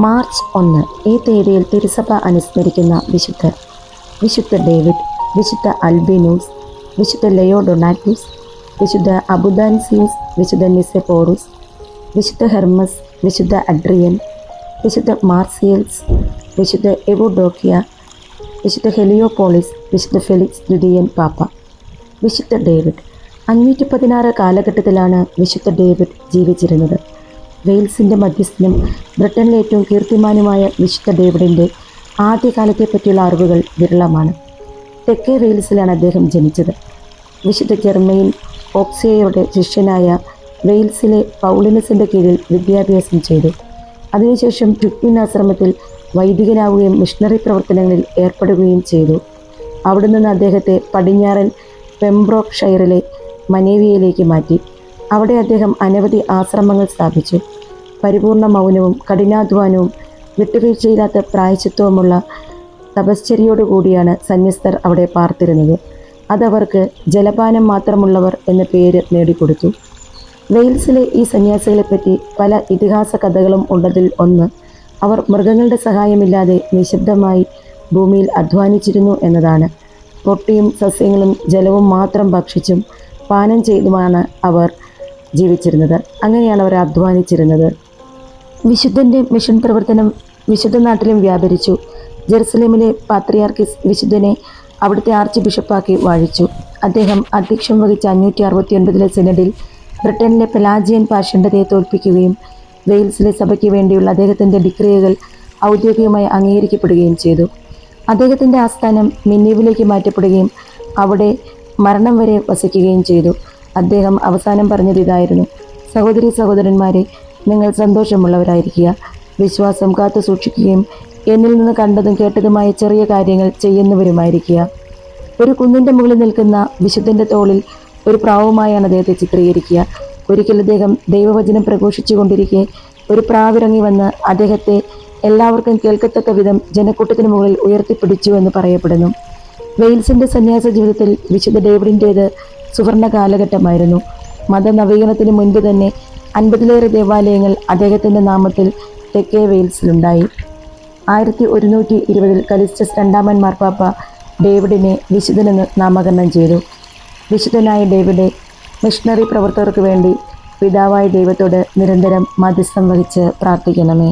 March 1 ഈ തീയതിയിൽ തിരുസഭ അനുസ്മരിക്കുന്ന വിശുദ്ധർ: വിശുദ്ധ ഡേവിഡ്, വിശുദ്ധ അൽബിനൂസ്, വിശുദ്ധ ലെയോ ഡൊണാറ്റൂസ്, വിശുദ്ധ അബുദാൻസിയൂസ്, വിശുദ്ധ നിസെഫോറുസ്, വിശുദ്ധ ഹെർമസ്, വിശുദ്ധ അഡ്രിയൻ, വിശുദ്ധ മാർസിയൽസ്, വിശുദ്ധ എവുഡോക്കിയ, വിശുദ്ധ ഹെലിയോപോളിസ്, വിശുദ്ധ ഫെലിക്സ് ദ്വിതീയൻ പാപ്പ. വിശുദ്ധ ഡേവിഡ് 516 കാലഘട്ടത്തിലാണ് വിശുദ്ധ ഡേവിഡ് ജീവിച്ചിരുന്നത്. വെയിൽസിൻ്റെ മധ്യസ്ഥനും ബ്രിട്ടനിലെ ഏറ്റവും കീർത്തിമാനുമായ വിശുദ്ധ ഡേവിഡിൻ്റെ ആദ്യകാലത്തെ പറ്റിയുള്ള അറിവുകൾ വിരളമാണ്. തെക്കേ വെയിൽസിലാണ് അദ്ദേഹം ജനിച്ചത്. വിശുദ്ധ ജെർമെയിൻ ഓക്സിയയുടെ ശിഷ്യനായ വെയിൽസിലെ പൗളിനസിൻ്റെ കീഴിൽ വിദ്യാഭ്യാസം ചെയ്തു. അതിനുശേഷം ട്വിഗ്വിൻ ആശ്രമത്തിൽ വൈദികനാവുകയും മിഷണറി പ്രവർത്തനങ്ങളിൽ ഏർപ്പെടുകയും ചെയ്തു. അവിടെ നിന്ന് അദ്ദേഹത്തെ പടിഞ്ഞാറൻ പെംബ്രോക്ക്ഷയറിലെ മനേവിയയിലേക്ക് മാറ്റി. അവിടെ അദ്ദേഹം അനവധി ആശ്രമങ്ങൾ സ്ഥാപിച്ചു. പരിപൂർണ മൗനവും കഠിനാധ്വാനവും വിട്ടുവീഴ്ചയില്ലാത്ത പ്രായശ്ചിത്വവുമുള്ള തപശ്ചര്യയോടുകൂടിയാണ് സന്യസ്തർ അവിടെ പാർത്തിരുന്നത്. അതവർക്ക് ജലപാനം മാത്രമുള്ളവർ എന്ന പേര് നേടിക്കൊടുത്തു. വെയിൽസിലെ ഈ സന്യാസികളെപ്പറ്റി പല ഇതിഹാസ കഥകളും ഉള്ളതിൽ ഒന്ന് അവർ മൃഗങ്ങളുടെ സഹായമില്ലാതെ നിശബ്ദമായി ഭൂമിയിൽ അധ്വാനിച്ചിരുന്നു എന്നതാണ്. റൊട്ടിയും സസ്യങ്ങളും ജലവും മാത്രം ഭക്ഷിച്ചും പാനം ചെയ്തുമാണ് അവർ ജീവിച്ചിരുന്നത്. അങ്ങനെയാണ് അവർ അധ്വാനിച്ചിരുന്നത്. വിശുദ്ധൻ്റെ മിഷൻ പ്രവർത്തനം വിശുദ്ധ നാട്ടിലും വ്യാപരിച്ചു. ജെറുസലേമിലെ പാത്രിയാർക്കിസ് വിശുദ്ധനെ അവിടുത്തെ ആർച്ച് ബിഷപ്പാക്കി വാഴിച്ചു. അദ്ദേഹം അധ്യക്ഷം വഹിച്ച 569 സിനഡിൽ ബ്രിട്ടനിലെ പെലാജിയൻ പാഷണ്ഡതയെ തോൽപ്പിക്കുകയും വെയിൽസിലെ സഭയ്ക്ക് വേണ്ടിയുള്ള അദ്ദേഹത്തിൻ്റെ ഡിക്രിയകൾ ഔദ്യോഗികമായി അംഗീകരിക്കപ്പെടുകയും ചെയ്തു. അദ്ദേഹത്തിൻ്റെ ആസ്ഥാനം മിന്നീവിലേക്ക് മാറ്റപ്പെടുകയും അവിടെ മരണം വരെ വസിക്കുകയും ചെയ്തു. അദ്ദേഹം അവസാനം പറഞ്ഞത് ഇതായിരുന്നു: സഹോദരീ സഹോദരന്മാരെ, നിങ്ങൾ സന്തോഷമുള്ളവരായിരിക്കുക, വിശ്വാസം കാത്തു സൂക്ഷിക്കുകയും എന്നിൽ നിന്ന് കണ്ടതും കേട്ടതുമായ ചെറിയ കാര്യങ്ങൾ ചെയ്യുന്നവരുമായിരിക്കുക. ഒരു കുന്നിൻ്റെ മുകളിൽ നിൽക്കുന്ന വിശുദ്ധൻ്റെ തോളിൽ ഒരു പ്രാവുമായാണ് അദ്ദേഹത്തെ ചിത്രീകരിക്കുക. ഒരിക്കൽ അദ്ദേഹം ദൈവവചനം പ്രഘോഷിച്ചു കൊണ്ടിരിക്കെ ഒരു പ്രാവിറങ്ങി വന്ന് അദ്ദേഹത്തെ എല്ലാവർക്കും കേൾക്കത്തക്ക വിധം ജനക്കൂട്ടത്തിന് മുകളിൽ ഉയർത്തിപ്പിടിച്ചു എന്ന് പറയപ്പെടുന്നു. വെയിൽസിൻ്റെ സന്യാസ ജീവിതത്തിൽ വിശുദ്ധ ഡേവിഡിൻ്റേത് സുവർണ കാലഘട്ടമായിരുന്നു. മതനവീകരണത്തിന് മുൻപ് തന്നെ 50-ലേറെ ദേവാലയങ്ങൾ അദ്ദേഹത്തിൻ്റെ നാമത്തിൽ തെക്കേ വെയിൽസിലുണ്ടായി. 1120 കലിസ്റ്റസ് രണ്ടാമൻ മാർപ്പാപ്പ ഡേവിഡിനെ വിശുദ്ധനെന്ന് നാമകരണം ചെയ്തു. വിശുദ്ധനായ ഡേവിഡ് മിഷണറി പ്രവർത്തകർക്ക് വേണ്ടി പിതാവായ ദൈവത്തോട് നിരന്തരം മധ്യസ്ഥം വഹിച്ച് പ്രാർത്ഥിക്കണമേ.